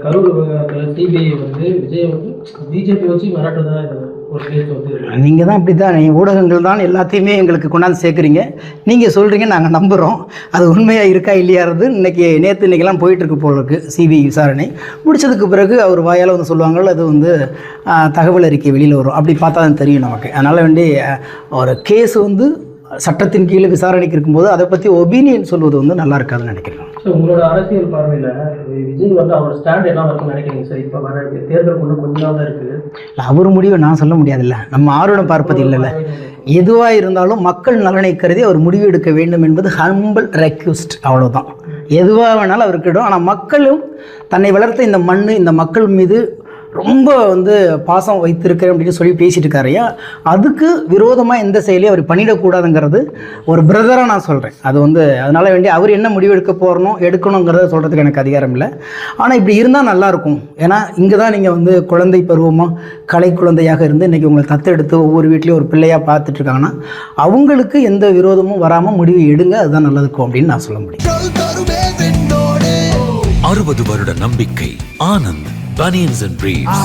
கரூர் விவகாரத்தில் சிபிஐ வந்து விஜய் வந்து பிஜேபி வச்சு மிரட்டுறதா ஒரு கேஸ் வந்து. நீங்கள் தான் இப்படி தான் ஊடகங்கள் தான் எல்லாத்தையுமே எங்களுக்கு கொண்டாந்து சேர்க்குறீங்க. நீங்கள் சொல்கிறீங்க, நாங்கள் நம்புகிறோம். அது உண்மையாக இருக்கா இல்லையாறது நேற்றுலாம் போயிட்டுருக்கு போல இருக்குது. சிபிஐ விசாரணை முடிச்சதுக்கு பிறகு அவர் வாயால் வந்து சொல்லுவாங்கள்ல, அது வந்து தகவல் அறிக்கை வெளியில் வரும். அப்படி பார்த்தா தான் தெரியும் நமக்கு. அதனால் வேண்டி ஒரு கேஸ் வந்து சட்டத்தின் கீழே விசாரணைக்கு இருக்கும்போது அதை பற்றி ஒப்பீனியன் சொல்வது வந்து நல்லா இருக்காதுன்னு நினைக்கிறேன். ஸோ உங்களோட அரசியல் பார்வையில் விஜய் வந்து அவரோட ஸ்டாண்ட் என்ன இருக்குன்னு நினைக்கிறீங்க சார்? இப்போ வர தேர்தல் கொண்டு கொஞ்சம் தான் இருக்குது. அவர் முடிவை நான் சொல்ல முடியாதுல்ல, நம்ம ஆர்வம் பார்ப்பது இல்லைல்ல. எதுவாக இருந்தாலும் மக்கள் நலனை கருதி அவர் முடிவு எடுக்க வேண்டும் என்பது ஹம்பிள் ரெக்வெஸ்ட், அவ்வளோதான். எதுவாக வேணாலும் அவருக்கிடும். ஆனால் மக்களும் தன்னை வளர்த்த இந்த மண், இந்த மக்கள் மீது ரொம்ப வந்து பாசம் வைத்திருக்கிறேன் அப்படின்னு சொல்லி பேசிட்டு இருக்காரையா, அதுக்கு விரோதமாக எந்த செயலையும் அவர் பண்ணிடக்கூடாதுங்கிறது ஒரு பிரதராக நான் சொல்கிறேன். அது வந்து அதனால் வேண்டி அவர் என்ன முடிவு எடுக்கணுங்கிறத சொல்கிறதுக்கு எனக்கு அதிகாரம் இல்லை. ஆனால் இப்படி இருந்தால் நல்லாயிருக்கும். ஏன்னா இங்கே தான் நீங்கள் வந்து குழந்தை பருவமாக கலை குழந்தையாக இருந்து இன்றைக்கி உங்களை தத்தெடுத்து ஒவ்வொரு வீட்லேயும் ஒரு பிள்ளையாக பார்த்துட்ருக்காங்கன்னா அவங்களுக்கு எந்த விரோதமும் வராமல் முடிவு எடுங்க, அதுதான் நல்லதுக்கும் அப்படின்னு நான் சொல்ல முடியும். 60 வருட நம்பிக்கை. Anand Bunions and Briefs.